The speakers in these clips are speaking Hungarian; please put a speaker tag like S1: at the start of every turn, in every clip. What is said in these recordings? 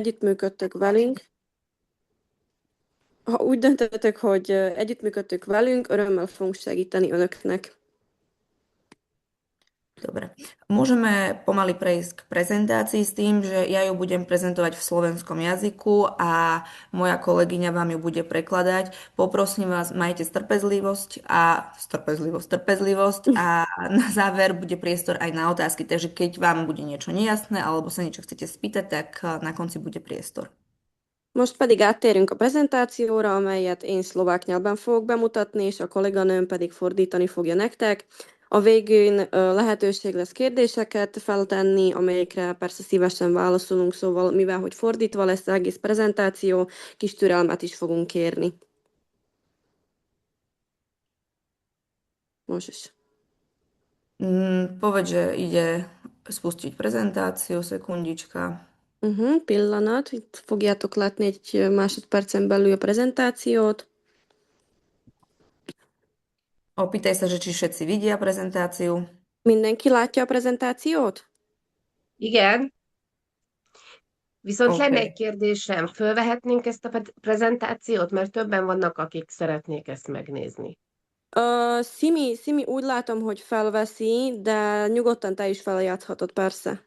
S1: együttműködtök velünk, ha úgy döntöttek, hogy együttműködtök velünk, örömmel fogunk segíteni önöknek.
S2: Dobre. Môžeme pomaly prejsť k prezentácii s tým, že ja ju budem prezentovať v slovenskom jazyku a moja kolegyňa vám ju bude prekladať. Poprosím vás, majte trpezlivosť a na záver bude priestor aj na otázky. Takže keď vám bude niečo nejasné alebo sa niečo chcete spýtať, tak na konci bude priestor.
S1: Most pedig áttérünk a prezentációra, amelyet én szlovák nyelven fogok bemutatni, és a kolléganőm pedig fordítani fogja nektek. A végén lehetőség lesz kérdéseket feltenni, amelyekre persze szívesen válaszolunk, szóval mivel hogy fordítva lesz az egész prezentáció, kis türelmet is fogunk kérni. Môžeš.
S2: Povedz, že ide spustiť prezentáciu, sekundička.
S1: Pillanat, itt fogjátok látni egy másodpercen belül a prezentációt.
S2: Opýtaj sa, že či všetci vidia prezentáciu.
S1: Mindenki látja a prezentációt?
S3: Igen. Viszont
S2: Oké.
S3: lenne egy kérdésem, fölvehetnénk ezt a prezentációt, mert többen vannak, akik szeretnék ezt megnézni.
S1: Simi úgy látom, hogy felveszi, de nyugodtan te is feljátszhatod, persze.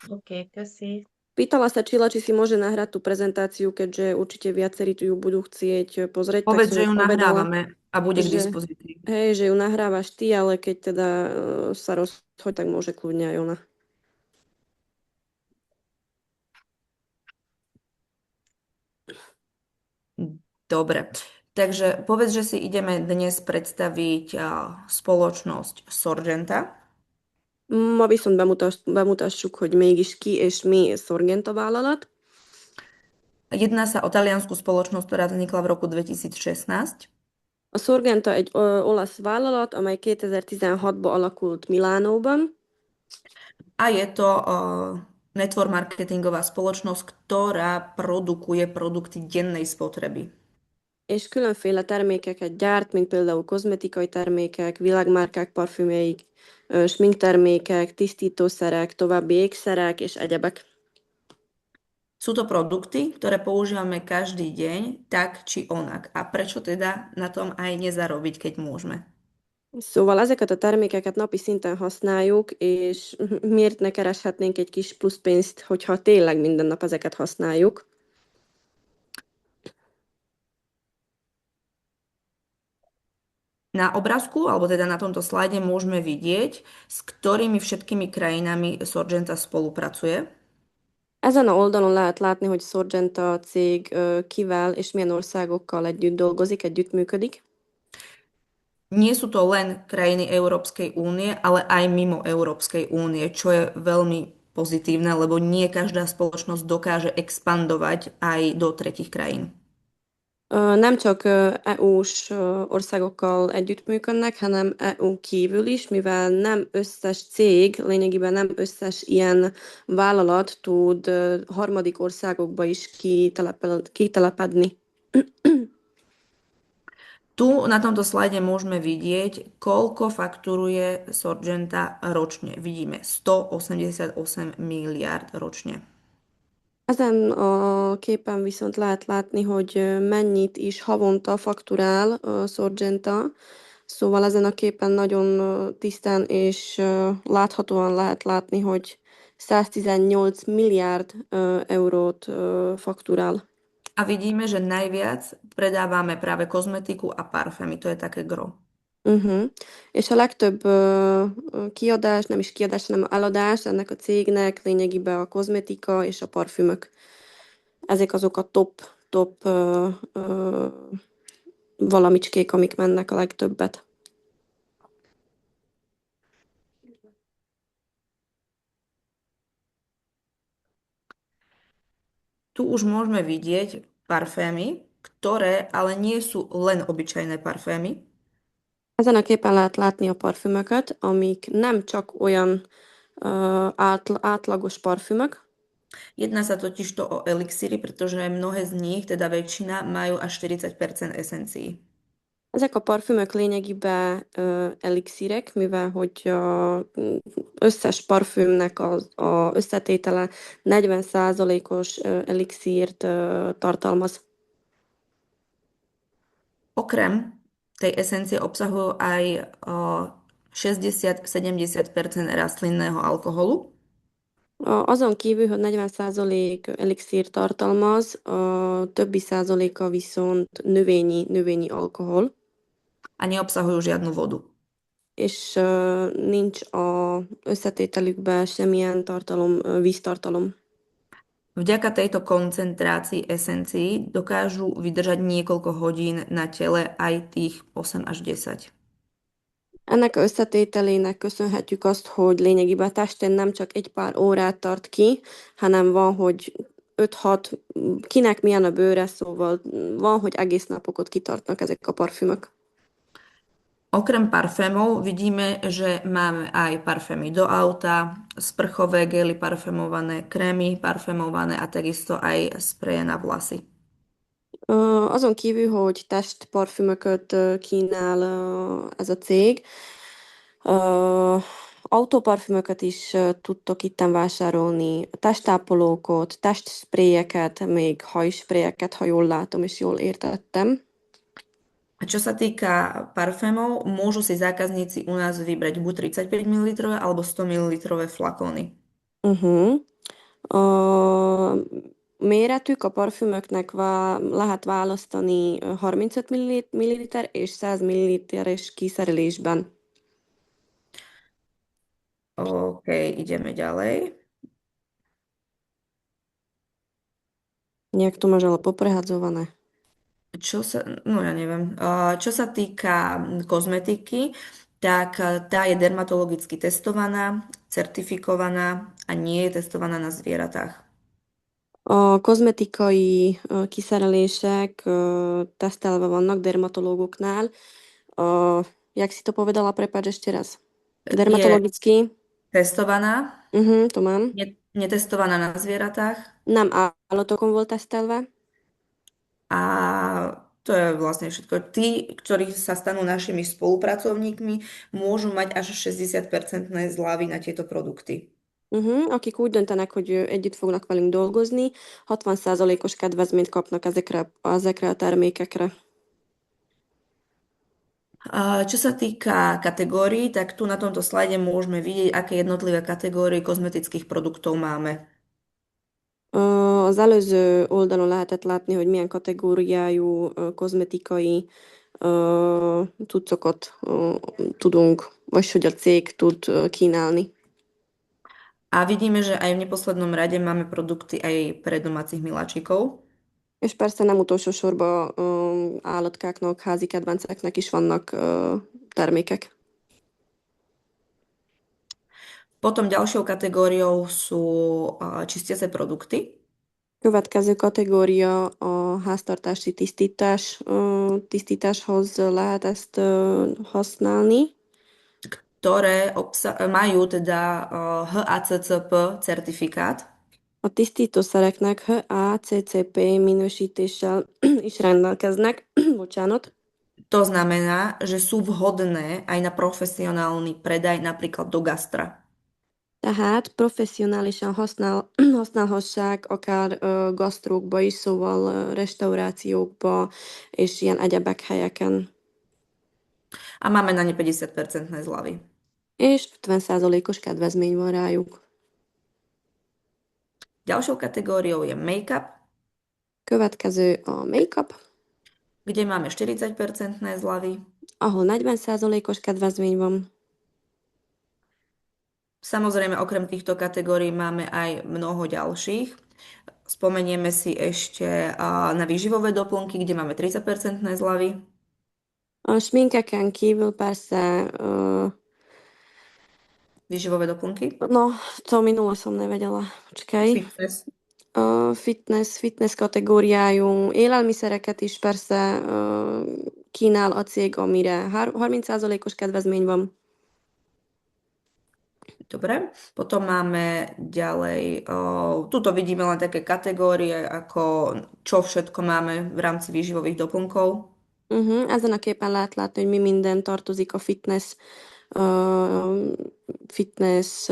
S3: Oké, köszi.
S1: Pýtala sa Čila, či si môže nahrať tú prezentáciu, keďže určite viacerí tu ju budú chcieť pozrieť.
S2: Povedz, že ju
S1: povedala,
S2: nahrávame a bude k
S1: že-
S2: dispozícii.
S1: Hej, že ju nahrávaš ty, ale keď teda sa rozhoď, tak môže kľudne aj ona.
S2: Dobre. Takže povedz, že si ideme dnes predstaviť spoločnosť Sorgenta.
S1: Ma viszont bemutassuk, hogy mégis ki és mi Sorgenta vállalat.
S2: Jedná sa o taliansku spoločnosť, ktorá vznikla v roku 2016.
S1: A Sorgenta egy olasz vállalat, amely 2016-ban alakult Milánóban.
S2: A je to network marketingová spoločnosť, ktorá produkuje produkty dennej spotreby.
S1: És különféle termékeket gyárt, mint például kozmetikai termékek, világmárkák parfümjeik, sminktermékek, tisztítószerek, további ékszerek és egyebek.
S2: Sú to produkty, ktoré používame každý deň, tak či onak. A prečo teda na tom aj nezarobiť, keď môžeme?
S1: Szóval ezeket a termékeket napi szinten használjuk, és miért ne kereshetnénk egy kis plusz pénzt, hogyha tényleg minden nap ezeket használjuk.
S2: Na obrázku, alebo teda na tomto slajde môžeme vidieť, s ktorými všetkými krajinami Sorgenta spolupracuje.
S1: Ezen a oldalon lehet látni, hogy Sorgenta cég kivel és milyen országokkal együtt dolgozik, együttműködik.
S2: Nie sú to len krajiny Európskej únie, ale aj mimo Európskej únie, čo je veľmi pozitívne, lebo nie každá spoločnosť dokáže expandovať aj do tretích krajín.
S1: Nem csak EU-s országokkal együttműködnek, hanem EU kívül is, mivel nem összes cég, lényegében nem összes ilyen vállalat tud harmadik országokba is kitelepedni.
S2: Tu na tomto slajde môžeme vidieť, koľko fakturuje Sorgenta ročne. Vidíme 188 miliárd ročne.
S1: Ezen a képen viszont lehet látni, hogy mennyit is havonta fakturál Sorgenta. Szóval ezen a képen nagyon tisztán és láthatóan lehet látni, hogy 118 milliárd eurót fakturál.
S2: A vidíme, že najviac predávame práve kozmetiku a parfémy. To je také gro.
S1: És a legtöbb kiadás, nem is kiadás, hanem eladás ennek a cégnek lényegében a kozmetika és a parfümök. Ezek azok a top valamicskék, amik mennek a legtöbbet.
S2: Tu už môžeme vidieť parfémy, ktoré ale nie sú len obyčajné parfémy.
S1: Ezen a képen lehet látni a parfümöket, amik nem csak olyan átlagos parfümök.
S2: Jedná sa totižto o elixíry, pretože mnohé z nich, teda väčšina, majú až 40% esencií.
S1: Ezek a parfümök lényegében elixírek, mivel hogy összes parfümnek az összetétele 40%-os elixírt tartalmaz.
S2: Okrem tej esencie obsahujú aj 60-70% rastlinného alkoholu
S1: Azon kívül, hogy 40% elixír tartalmaz, a többi százaléka viszont növényi alkohol,
S2: a neobsahujú žiadnu vodu.
S1: és nincs a összetételükben semmilyen víztartalom.
S2: Vďaka tejto koncentrácii esencií dokážu vydržať niekoľko hodín na tele aj tých 8 až 10.
S1: Ennek a összetételének köszönhetjük azt, hogy lényegében a testen nem csak egy pár órát tart ki, hanem van, hogy 5-6, kinek milyen a bőre, szóval van, hogy egész napokat kitartnak ezek a parfümök.
S2: Okrem parfémov vidíme, že máme aj parfémy do auta, sprchové gely parfémované, krémy parfémované a takisto aj spreje na vlasy.
S1: Azon kívül, hogy testparfümököt kínál ez a cég, autóparfümöket is tudtok itten vásárolni, testápolókat, testspréjeket, még hajspréjeket, ha jól látom és jól értettem.
S2: A čo sa týka parfémov, môžu si zákazníci u nás vybrať buď 35 ml alebo 100 ml flakóny.
S1: Uh-huh. A méretük a parfümöknek lehet választani 35 ml és 100 ml-es kiszerelésben.
S2: OK, ideme ďalej.
S1: Jak to máš ale poprehadzované?
S2: No ja neviem. Čo sa týka kozmetiky, tak tá je dermatologicky testovaná, certifikovaná a nie je testovaná na zvieratách.
S1: A kozmetikai kiszerelések tesztelve vannak dermatológoknál. Jak si to povedala, prepáč ešte raz?
S2: Je
S1: Dermatologicky?
S2: testovaná,
S1: To mám.
S2: netestovaná na zvieratách
S1: Nem állatokon volt tesztelve.
S2: a to je vlastne všetko. Tí, ktorí sa stanú našimi spolupracovníkmi, môžu mať až 60% zľavy na tieto produkty.
S1: Akik úgy döntenek, hogy együtt fognak velünk dolgozni, 60%-os kedvezményt kapnak ezekre a termékekre.
S2: Čo sa týka kategórií, tak tu na tomto slajde môžeme vidieť, aké jednotlivé kategórie kozmetických produktov máme.
S1: Az előző oldalon lehetett látni, hogy milyen kategóriájú kozmetikai cuccokat tudunk, vagy hogy a cég tud kínálni.
S2: A vidíme, že aj v neposlednom rade máme produkty aj pre domácich miláčikov.
S1: És persze nem utolsó sorban állatkáknak, házi kedvenceknek is vannak termékek.
S2: Potom ďalšou kategóriou sú čistiace produkty,
S1: Következő kategória a háztartási tisztításhoz lehet ezt használni.
S2: ktoré majú teda HACCP certifikát.
S1: A tisztítószereknek HACCP minősítéssel is rendelkeznek. Bocsánat.
S2: To znamená, že sú vhodné aj na profesionálny predaj, napríklad do gastra.
S1: Tehát professzionálisan használhassák akár gasztrókba is, szóval restaurációkba és ilyen egyebek helyeken.
S2: A máme na ne 50% zľavy.
S1: És 50%-os kedvezmény van rájuk.
S2: Ďalšou kategóriou je make-up,
S1: Következő a make-up,
S2: kde máme 40% zľavy.
S1: ahol 40%-os kedvezmény van.
S2: Samozrejme, okrem týchto kategórií máme aj mnoho ďalších. Spomenieme si ešte na výživové doplnky, kde máme 30% zľavy.
S1: A sminkeken kívül persze,
S2: Výživové doplnky.
S1: no, to minule som nevedela, počkaj.
S2: Fitness.
S1: Fitness kategóriájú élelmiszereket is persze kínál a cég, amire 30%-os kedvezmény van.
S2: Dobre, potom máme ďalej, tuto vidíme len také kategórie, ako čo všetko máme v rámci výživových doplnkov.
S1: Ezen a képen lehet látni, hogy mi minden tartozik a fitness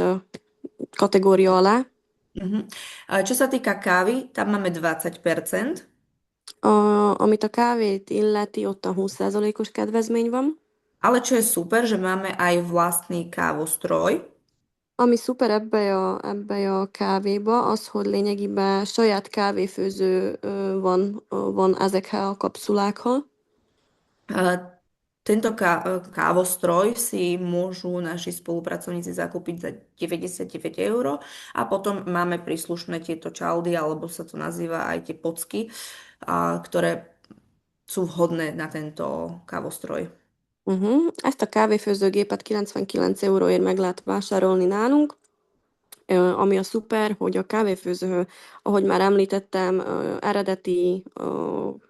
S1: kategória alá.
S2: Mhm. Čo sa týka kávy, tam máme 20%,
S1: Amit a kávét illeti, ott a 20%-os kedvezmény van.
S2: ale čo je super, že máme aj vlastný kávostroj.
S1: Ami szuper ebbe a kávéba, az, hogy lényegében saját kávéfőző van ezekhez a kapszulákhoz.
S2: Tento kávostroj si môžu naši spolupracovníci zakúpiť za 99 eur a potom máme príslušné tieto čaldy, alebo sa to nazýva aj tie pocky, ktoré sú vhodné na tento kávostroj.
S1: Ezt a kávéfőzőgépet 99 euróért meg lehet vásárolni nálunk. Ami a szuper, hogy a kávéfőző, ahogy már említettem, eredeti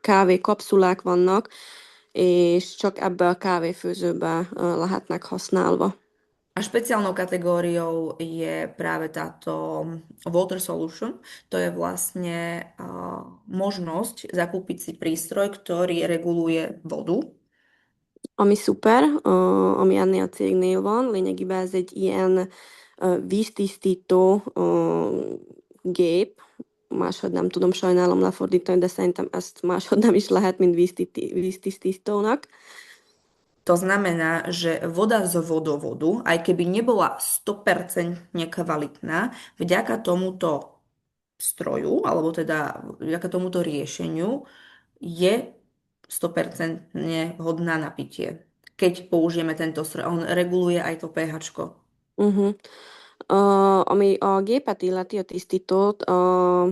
S1: kávé kapszulák vannak, és csak ebbe a kávéfőzőbe lehetnek használva.
S2: A špeciálnou kategóriou je práve táto Water Solution. To je vlastne možnosť zakúpiť si prístroj, ktorý reguluje vodu.
S1: Ami szuper, ami ennél a cégnél van, lényegében ez egy ilyen víztisztító gép, máshogy nem tudom, sajnálom lefordítani, de szerintem ezt máshogy nem is lehet, mint víztisztítónak.
S2: To znamená, že voda z vodovodu, aj keby nebola 100% kvalitná, vďaka tomuto stroju, alebo teda vďaka tomuto riešeniu, je 100% hodná na pitie. Keď použijeme tento stroj, on reguluje aj to pH.
S1: Uh-huh. Ami a gépet illeti, a tisztítót, a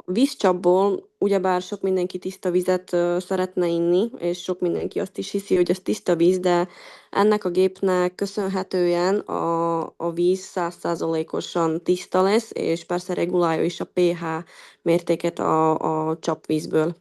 S1: vízcsapból ugyebár sok mindenki tiszta vizet szeretne inni, és sok mindenki azt is hiszi, hogy ez tiszta víz, de ennek a gépnek köszönhetően a víz 100%-osan tiszta lesz, és persze regulálja is a pH mértéket a csapvízből.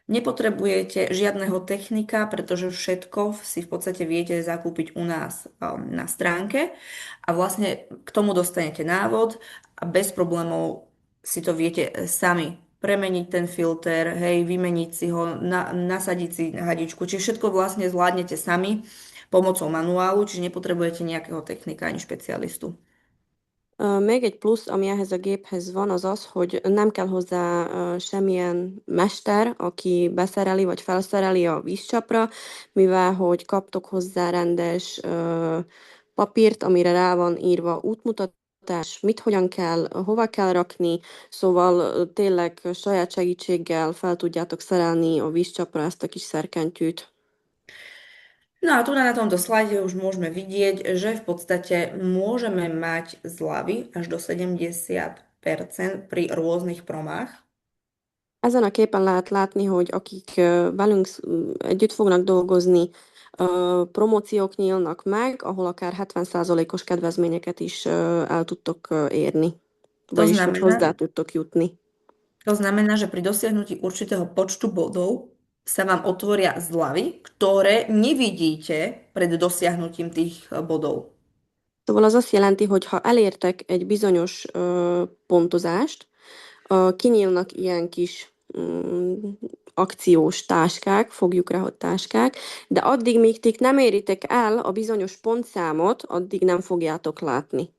S2: Nepotrebujete žiadneho technika, pretože všetko si v podstate viete zakúpiť u nás na stránke a vlastne k tomu dostanete návod a bez problémov si to viete sami premeniť ten filter, hej, vymeniť si ho, nasadiť si hadičku, čiže všetko vlastne zvládnete sami pomocou manuálu, čiže nepotrebujete nejakého technika ani špecialistu.
S1: Még egy plusz, ami ehhez a géphez van, az az, hogy nem kell hozzá semmilyen mester, aki beszereli vagy felszereli a vízcsapra, mivel hogy kaptok hozzá rendes papírt, amire rá van írva útmutatás, mit hogyan kell, hova kell rakni, szóval tényleg saját segítséggel fel tudjátok szerelni a vízcsapra ezt a kis szerkentyűt.
S2: No a tu na tomto slajde už môžeme vidieť, že v podstate môžeme mať zľavy až do 70% pri rôznych promách.
S1: Ezen a képen lehet látni, hogy akik velünk együtt fognak dolgozni, promóciók nyílnak meg, ahol akár 70%-os kedvezményeket is el tudtok érni,
S2: To
S1: vagyis hogy
S2: znamená,
S1: hozzá tudtok jutni.
S2: to znamená, že pri dosiahnutí určitého počtu bodov sa vám otvoria zľavy, ktoré nevidíte pred dosiahnutím tých bodov.
S1: Szóval az azt jelenti, hogy ha elértek egy bizonyos pontozást, kinyílnak ilyen kis akciós táskák, fogjuk rá, hogy táskák, de addig, míg ti nem éritek el a bizonyos pontszámot, addig nem fogjátok látni.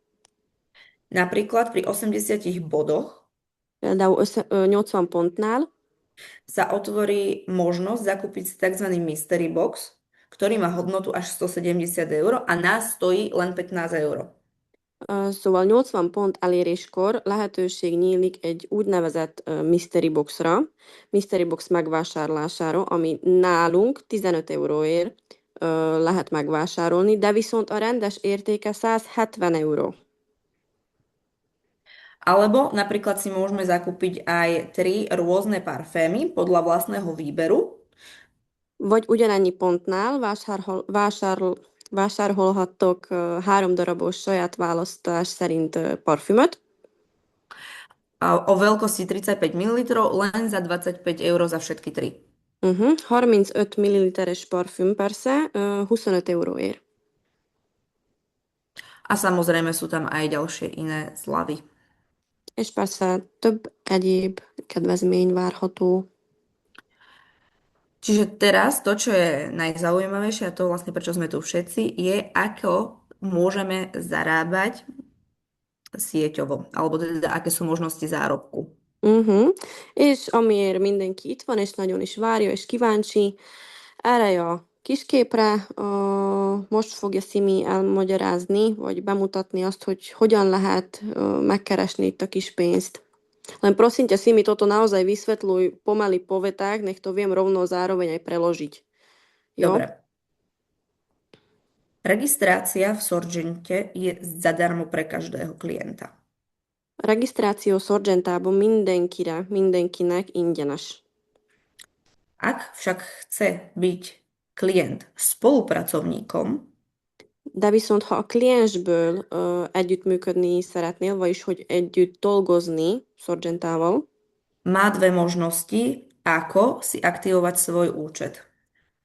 S2: Napríklad pri 80 bodoch
S1: Például 80 pontnál
S2: sa otvorí možnosť zakúpiť si tzv. Mystery Box, ktorý má hodnotu až 170 eur a nás stojí len 15 eur.
S1: Szóval 80 pont eléréskor lehetőség nyílik egy úgynevezett Mystery Boxra, Mystery Box megvásárlására, ami nálunk 15 euróért lehet megvásárolni, de viszont a rendes értéke 170 euró.
S2: Alebo napríklad si môžeme zakúpiť aj 3 rôzne parfémy podľa vlastného výberu.
S1: Vagy ugyanennyi pontnál vásárolhattok 3 darabos saját választás szerint parfümöt.
S2: O veľkosti 35 ml len za 25 eur za všetky 3.
S1: 35 ml-es parfüm persze, 25 euróért.
S2: A samozrejme sú tam aj ďalšie iné zľavy.
S1: És persze több egyéb kedvezmény várható.
S2: Čiže teraz to, čo je najzaujímavejšie, a to vlastne prečo sme tu všetci, je, ako môžeme zarábať sieťovo, alebo teda aké sú možnosti zárobku.
S1: És amiért mindenki itt van, és nagyon is várja, és kíváncsi, erre a kisképre most fogja Szimi elmagyarázni, vagy bemutatni azt, hogy hogyan lehet megkeresni itt a kis pénzt. Len prosím ťa, Simi, toto naozaj vysvetľuj pomaly po vetách, nech to viem rovno zároveň aj preložiť. Jo?
S2: Dobre. Registrácia v Sorgente je zadarmo pre každého klienta.
S1: Regisztráció Sorgentában mindenkinek ingyenes.
S2: Ak však chce byť klient spolupracovníkom,
S1: De viszont ha a kliensből együttműködni szeretnél, vagyis hogy együtt dolgozni Sorgentával,
S2: má dve možnosti, ako si aktivovať svoj účet.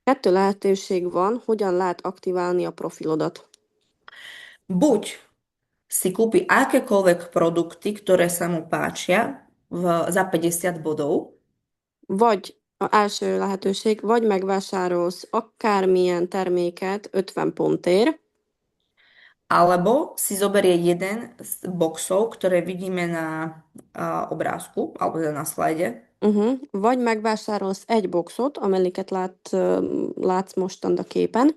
S1: kettő lehetőség van, hogyan lehet aktiválni a profilodat.
S2: Buď si kúpi akékoľvek produkty, ktoré sa mu páčia za 50 bodov,
S1: Vagy a első lehetőség, vagy megvásárolsz akármilyen terméket 50 pontért,
S2: alebo si zoberie jeden z boxov, ktoré vidíme na obrázku, alebo teda na slajde.
S1: Vagy megvásárolsz egy boxot, amelyiket látsz mostan a képen,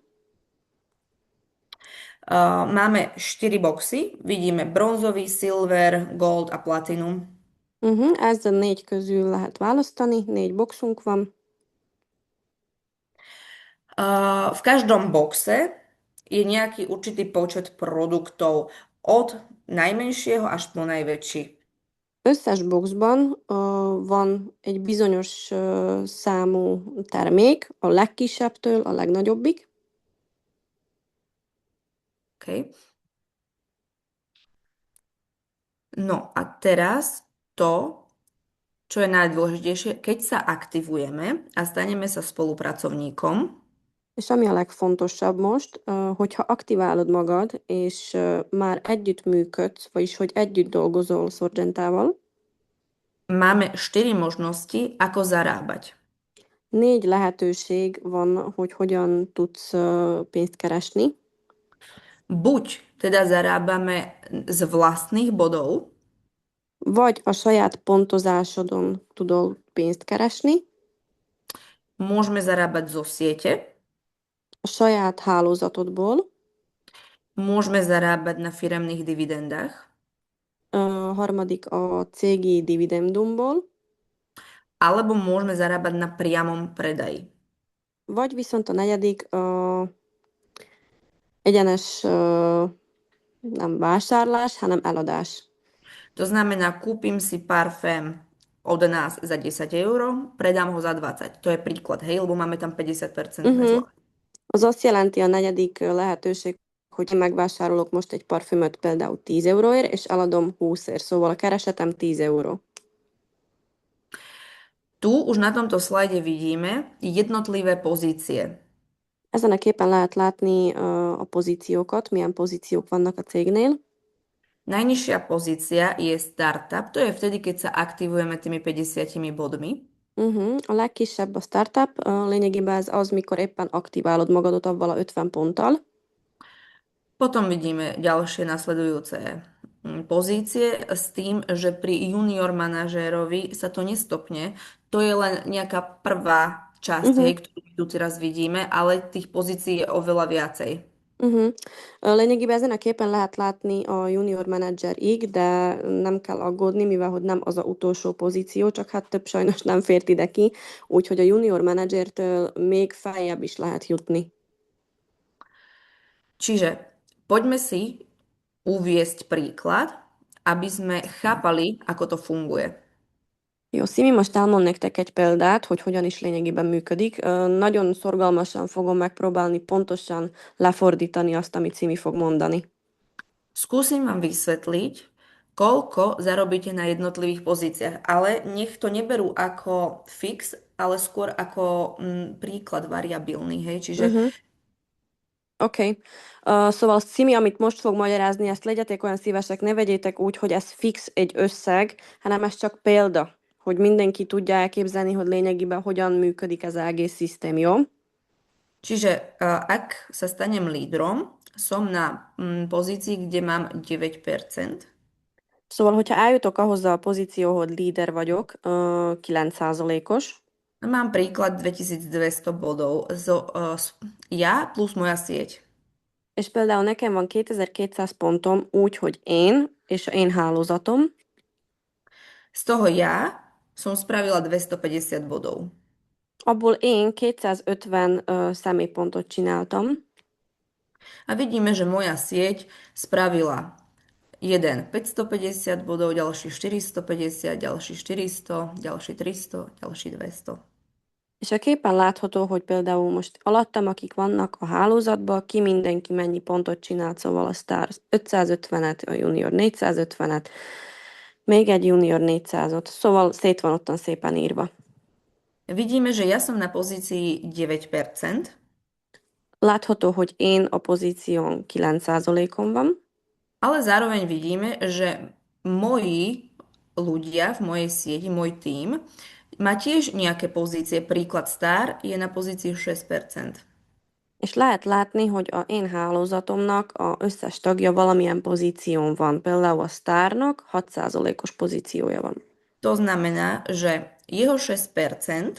S2: Máme 4 boxy, vidíme bronzový, silver, gold a platinum.
S1: Ezen 4 közül lehet választani, 4 boxunk van.
S2: V každom boxe je nejaký určitý počet produktov od najmenšieho až po najväčší.
S1: Összes boxban van egy bizonyos számú termék, a legkisebbtől a legnagyobbig.
S2: Okay. No a teraz to, čo je najdôležitejšie, keď sa aktivujeme a staneme sa spolupracovníkom,
S1: És ami a legfontosabb most, hogyha aktiválod magad, és már együttműködsz, vagyis hogy együtt dolgozol Sorgentával,
S2: máme 4 možnosti, ako zarábať.
S1: 4 lehetőség van, hogy hogyan tudsz pénzt keresni.
S2: Buď teda zarábame z vlastných bodov,
S1: Vagy a saját pontozásodon tudod pénzt keresni,
S2: môžeme zarábať zo siete,
S1: a saját hálózatodból,
S2: môžeme zarábať na firemných dividendách,
S1: a harmadik a cégi dividendumból,
S2: alebo môžeme zarábať na priamom predaji.
S1: vagy viszont a negyedik egyenes nem vásárlás, hanem eladás.
S2: To znamená, kúpim si parfém od nás za 10 eur, predám ho za 20. To je príklad, hej, lebo máme tam 50% zľavu.
S1: Az azt jelenti a negyedik lehetőség, hogy én megvásárolok most egy parfümöt például 10 euróért, és eladom 20-ért, szóval a keresetem 10 euró.
S2: Tu už na tomto slajde vidíme jednotlivé pozície.
S1: Ezen a képen lehet látni a pozíciókat, milyen pozíciók vannak a cégnél.
S2: Najnižšia pozícia je startup, to je vtedy, keď sa aktivujeme tými 50 bodmi.
S1: A legkisebb a startup, lényegében ez az, mikor éppen aktiválod magadat avval a 50 ponttal.
S2: Potom vidíme ďalšie nasledujúce pozície s tým, že pri junior manažérovi sa to nestopne. To je len nejaká prvá časť, hej, ktorú tu teraz vidíme, ale tých pozícií je oveľa viacej.
S1: Lényegében ezen a képen lehet látni a junior menedzserig, de nem kell aggódni, mivel hogy nem az a utolsó pozíció, csak hát több sajnos nem fért ide ki, úgyhogy a junior menedzsertől még feljebb is lehet jutni.
S2: Čiže poďme si uviesť príklad, aby sme chápali, ako to funguje.
S1: Jó, Szimi, most elmond nektek egy példát, hogy hogyan is lényegében működik. Nagyon szorgalmasan fogom megpróbálni pontosan lefordítani azt, amit Szimi fog mondani.
S2: Skúsim vám vysvetliť, koľko zarobíte na jednotlivých pozíciách, ale nech to neberú ako fix, ale skôr ako príklad variabilný, hej, čiže
S1: Oké. Szóval Szimi, amit most fog magyarázni, ezt legyetek olyan szívesek, ne vegyétek úgy, hogy ez fix egy összeg, hanem ez csak példa, hogy mindenki tudja elképzelni, hogy lényegében hogyan működik ez az egész systém, jó?
S2: Čiže ak sa stanem lídrom, som na pozícii, kde mám 9%.
S1: Szóval, hogyha eljutok ahhoz a pozícióhoz, hogy líder vagyok, 9%-os,
S2: Mám príklad 2200 bodov. Ja plus moja sieť.
S1: és például nekem van 2200 pontom úgy, hogy én és a én hálózatom,
S2: Z toho ja som spravila 250 bodov.
S1: abból én 250 személypontot csináltam,
S2: A vidíme, že moja sieť spravila jeden 550 bodov, ďalší 450, ďalší 400, ďalší 300, ďalší 200.
S1: és a képen látható, hogy például most alattam, akik vannak a hálózatban, ki mindenki mennyi pontot csinált, szóval a Star 550-et, a Junior 450-et, még egy Junior 400-ot, szóval szét van ottan szépen írva.
S2: Vidíme, že ja som na pozícii 9%,
S1: Látható, hogy én a pozíción 9%-on van,
S2: ale zároveň vidíme, že moji ľudia v mojej sieti, môj tím, má tiež nejaké pozície. Príklad Star je na pozícii 6%.
S1: és lehet látni, hogy a én hálózatomnak a összes tagja valamilyen pozíción van. Például a Starnak 6%-os pozíciója van.
S2: To znamená, že jeho 6%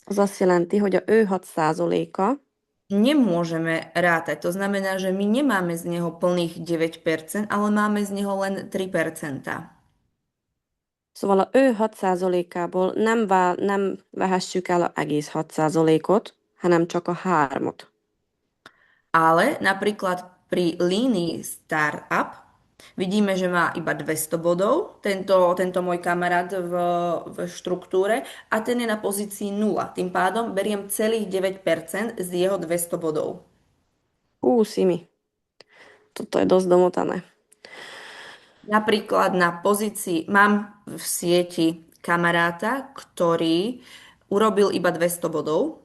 S1: Az azt jelenti, hogy a ő 6%-a
S2: nemôžeme rátať. To znamená, že my nemáme z neho plných 9%, ale máme z neho len 3%.
S1: Szóval a ő 6%-ából nem vehessük el az egész 6%-ot, hanem csak a 3-ot.
S2: Ale napríklad pri línii Startup vidíme, že má iba 200 bodov, tento môj kamarát v štruktúre, a ten je na pozícii 0. Tým pádom beriem celých 9% z jeho 200 bodov.
S1: Simi, toto je dosť domotané.
S2: Napríklad na pozícii mám v sieti kamaráta, ktorý urobil iba 200 bodov.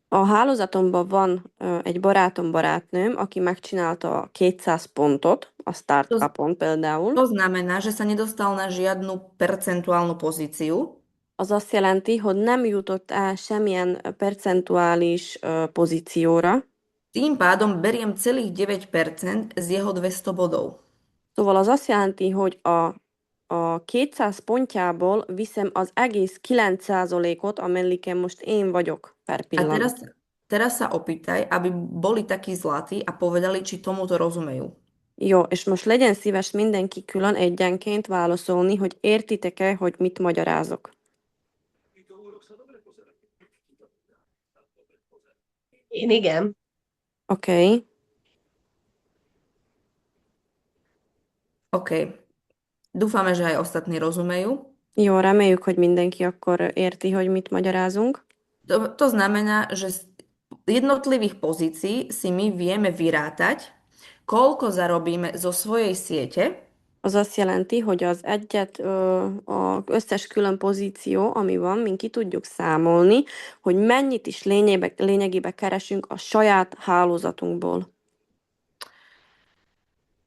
S1: A hálózatomban van egy barátnőm, aki megcsinálta a 200 pontot, a startupon például.
S2: To znamená, že sa nedostal na žiadnu percentuálnu pozíciu.
S1: Az azt jelenti, hogy nem jutott el semmilyen percentuális pozícióra.
S2: Tým pádom beriem celých 9% z jeho 200 bodov.
S1: Szóval az azt jelenti, hogy a 200 pontjából viszem az egész 9%-ot, amelyiken most én vagyok per
S2: A
S1: pillanat.
S2: teraz sa opýtaj, aby boli takí zlatí a povedali, či tomuto rozumejú.
S1: Jó, és most legyen szíves mindenki külön egyenként válaszolni, hogy értitek-e, hogy mit magyarázok.
S3: Én igen.
S1: Oké.
S2: OK. Dúfame, že aj ostatní rozumejú.
S1: Jó, reméljük, hogy mindenki akkor érti, hogy mit magyarázunk.
S2: To znamená, že z jednotlivých pozícií si my vieme vyrátať, koľko zarobíme zo svojej siete.
S1: Az azt jelenti, hogy az az összes külön pozíció, ami van, mi ki tudjuk számolni, hogy mennyit is lényegében keresünk a saját hálózatunkból.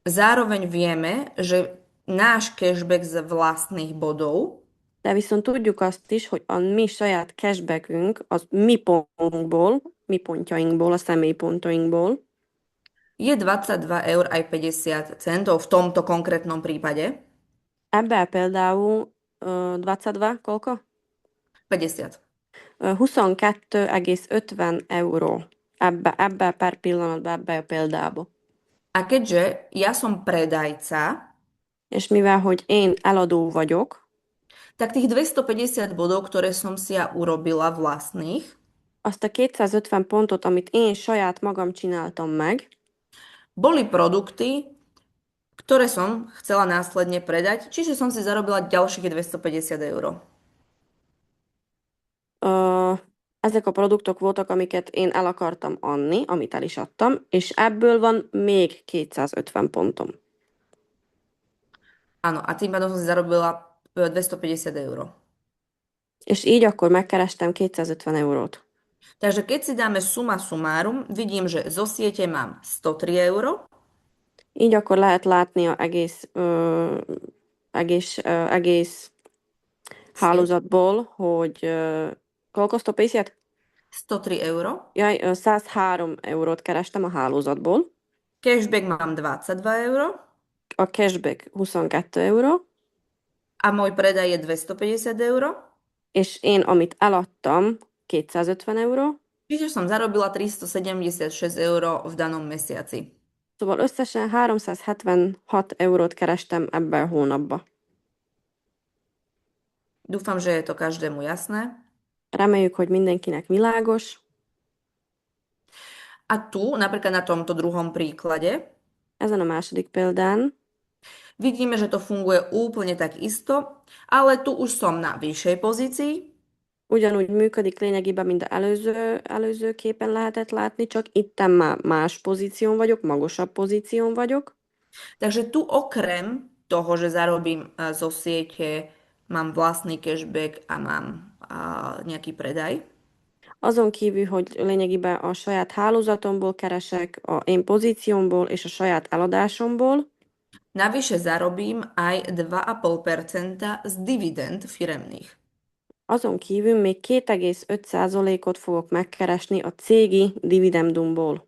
S2: Zároveň vieme, že náš cashback z vlastných bodov
S1: De viszont tudjuk azt is, hogy a mi saját cashbackünk, az mi pontunkból, mi pontjainkból, a személypontainkból
S2: je 22 eur aj 50 centov v tomto konkrétnom prípade.
S1: ebben például 22, koľko?
S2: 50.
S1: 22,50 euró. Ebbe per pillanatban, ebbe a példába.
S2: A keďže ja som predajca,
S1: És mivel, hogy én eladó vagyok,
S2: tak tých 250 bodov, ktoré som si ja urobila vlastných,
S1: azt a 250 pontot, amit én saját magam csináltam meg,
S2: boli produkty, ktoré som chcela následne predať, čiže som si zarobila ďalších 250 eur.
S1: ezek a produktok voltak, amiket én el akartam adni, amit el is adtam, és ebből van még 250 pontom.
S2: Áno, a tým pádom som si zarobila 250 eur.
S1: És így akkor megkerestem 250 eurót.
S2: Takže keď si dáme suma sumárum, vidím, že zo siete mám 103 eur.
S1: Így akkor lehet látni a egész
S2: Sieť
S1: hálózatból, hogy koľko? 150?
S2: 103 euro.
S1: Jaj, 103 eurót kerestem a hálózatból,
S2: Cashback mám 22 euro.
S1: a cashback 22 euró,
S2: A môj predaj je 250 euro.
S1: és én, amit eladtam, 250 euró,
S2: Čiže som zarobila 376 euro v danom mesiaci.
S1: szóval összesen 376 eurót kerestem ebben a hónapban.
S2: Dúfam, že je to každému jasné.
S1: Reméljük, hogy mindenkinek világos.
S2: A tu, napríklad na tomto druhom príklade,
S1: Ezen a második példán
S2: vidíme, že to funguje úplne tak isto, ale tu už som na vyššej pozícii,
S1: ugyanúgy működik lényegében, mint az előző képen lehetett látni, csak itten már más pozíción vagyok, magasabb pozíción vagyok.
S2: takže tu okrem toho, že zarobím zo siete, mám vlastný cashback a mám nejaký predaj,
S1: Azon kívül, hogy lényegében a saját hálózatomból keresek, a én pozíciómból és a saját eladásomból,
S2: navyše zarobím aj 2,5% z dividend firemných.
S1: azon kívül még 2,5%-ot fogok megkeresni a cégi dividendumból.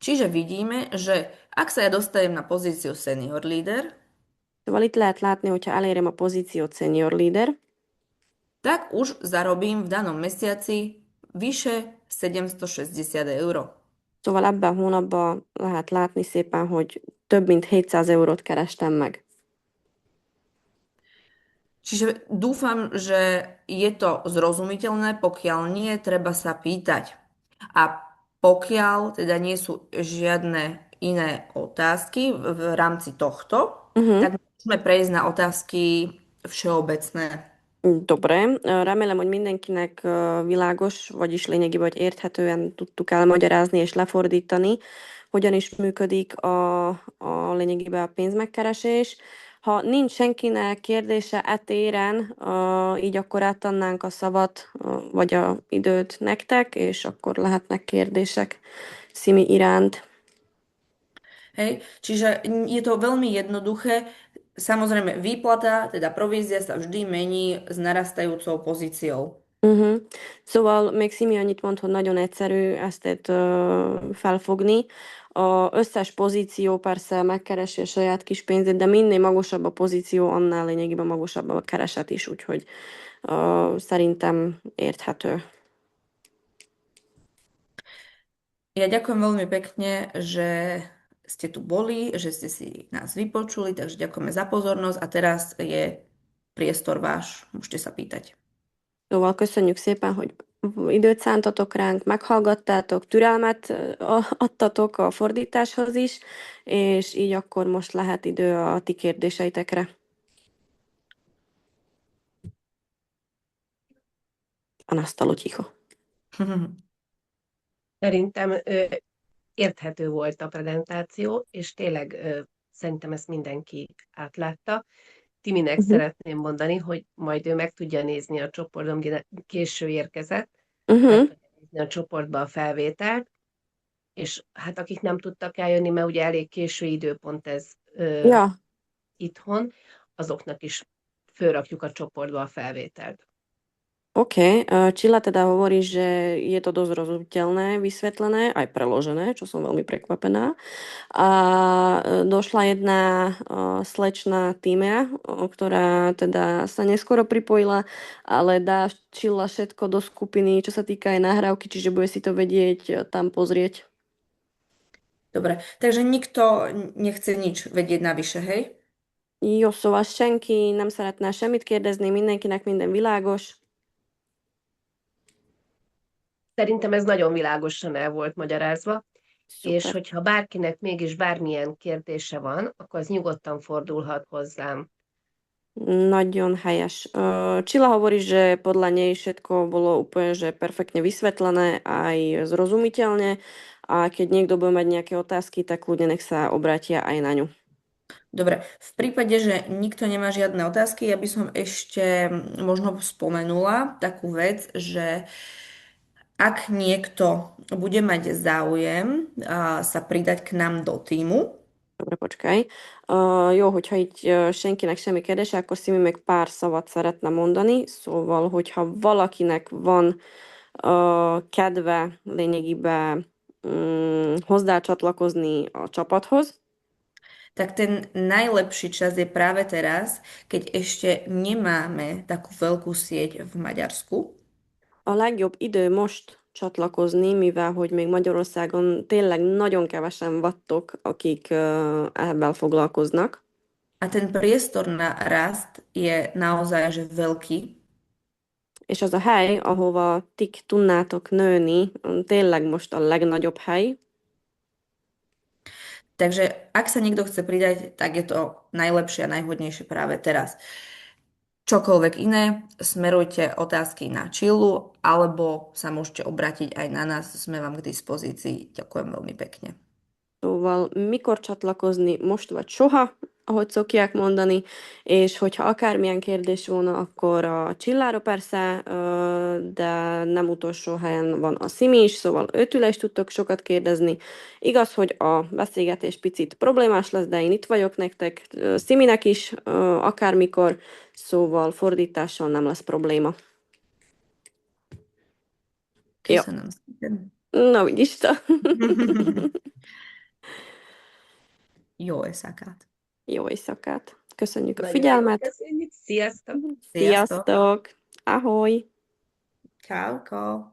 S2: Čiže vidíme, že ak sa ja dostanem na pozíciu senior leader,
S1: Szóval itt lehet látni, hogyha elérem a pozíciót senior leader,
S2: tak už zarobím v danom mesiaci vyše 760 euro.
S1: szóval ebben a hónapban lehet látni szépen, hogy több mint 700 eurót kerestem meg.
S2: Čiže dúfam, že je to zrozumiteľné, pokiaľ nie, treba sa pýtať. A pokiaľ teda nie sú žiadne iné otázky v rámci tohto, tak môžeme prejsť na otázky všeobecné.
S1: Dobre, remélem, hogy mindenkinek világos, vagyis lényegében, hogy érthetően tudtuk elmagyarázni és lefordítani, hogyan is működik a lényegében a pénzmegkeresés. Ha nincs senkinek kérdése e téren, így akkor átadnánk a szavat, vagy a időt nektek, és akkor lehetnek kérdések Simi iránt.
S2: Hej, čiže je to veľmi jednoduché. Samozrejme, výplata, teda provízia sa vždy mení s narastajúcou pozíciou.
S1: Szóval még Szimi annyit mond, hogy nagyon egyszerű ezt felfogni. Az összes pozíció persze megkeresi a saját kis pénzét, de minél magasabb a pozíció, annál lényegében magasabb a kereset is, úgyhogy szerintem érthető.
S2: Ja ďakujem veľmi pekne, že ste tu boli, že ste si nás vypočuli, takže ďakujeme za pozornosť a teraz je priestor váš, môžete sa pýtať.
S1: Szóval köszönjük szépen, hogy időt szántatok ránk, meghallgattátok, türelmet adtatok a fordításhoz is, és így akkor most lehet idő a ti kérdéseitekre. A nasztaló ticho.
S3: Szerintem érthető volt a prezentáció, és tényleg szerintem ezt mindenki átlátta. Timinek szeretném mondani, hogy majd ő meg tudja nézni a csoportban, ugye késő érkezett, meg tudja nézni a csoportba a felvételt, és hát akik nem tudtak eljönni, mert ugye elég késő időpont ez
S1: Ja,
S3: itthon, azoknak is fölrakjuk a csoportba a felvételt.
S1: OK. Čila teda hovorí, že je to dosť rozumiteľné, vysvetlené, aj preložené, čo som veľmi prekvapená. A došla jedna slečna Tímea, ktorá teda sa neskoro pripojila, ale dá Čila všetko do skupiny, čo sa týka aj nahrávky, čiže bude si to vedieť tam pozrieť.
S2: Dobre, takže nikto nechce nič vedieť navyše, hej?
S1: Jó, szóval senki nem szeretne semmit kérdezni, mindenkinek minden világos.
S3: Szerintem ez nagyon világosan el volt magyarázva, és
S1: Szuper.
S3: hogyha bárkinek mégis bármilyen kérdése van, akkor az nyugodtan fordulhat hozzám.
S1: Nagyon helyes. Čila hovorí, že podľa nej všetko bolo úplne že perfektne vysvetlené aj zrozumiteľne a keď niekto bude mať nejaké otázky, tak ľudia nech sa obrátia aj na ňu.
S2: Dobre, v prípade, že nikto nemá žiadne otázky, ja by som ešte možno spomenula takú vec, že ak niekto bude mať záujem sa pridať k nám do tímu,
S1: Dobra, počkaj. Jó, hogyha így senkinek semmi kérdése, akkor Szimi még pár szavat szeretne mondani. Szóval, hogyha valakinek van kedve lényegében hozzácsatlakozni a csapathoz,
S2: Tak ten najlepší čas je práve teraz, keď ešte nemáme takú veľkú sieť v Maďarsku.
S1: a legjobb idő most csatlakozni, mivel hogy még Magyarországon tényleg nagyon kevesen vagytok, akik ebben foglalkoznak.
S2: A ten priestor na rast je naozaj že veľký.
S1: És az a hely, ahova tik tudnátok nőni, tényleg most a legnagyobb hely.
S2: Takže ak sa niekto chce pridať, tak je to najlepšie a najhodnejšie práve teraz. Čokoľvek iné, smerujte otázky na Čilu, alebo sa môžete obrátiť aj na nás, sme vám k dispozícii. Ďakujem veľmi pekne.
S1: Szóval mikor csatlakozni, most vagy soha, ahogy szokják mondani, és hogyha akármilyen kérdés volna, akkor a Csillára persze, de nem utolsó helyen van a Szimi is, szóval őtőle is tudtok sokat kérdezni. Igaz, hogy a beszélgetés picit problémás lesz, de én itt vagyok nektek, Sziminek is, akármikor, szóval fordítással nem lesz probléma. Jó,
S2: Köszönöm szépen.
S1: na vidíš to.
S2: Jó éjszakát.
S1: Jó éjszakát. Köszönjük a
S3: Nagyon
S1: figyelmet.
S3: köszönjük, sziasztok!
S2: Sziasztok!
S1: Sziasztok! Ahoy!
S2: Čauko.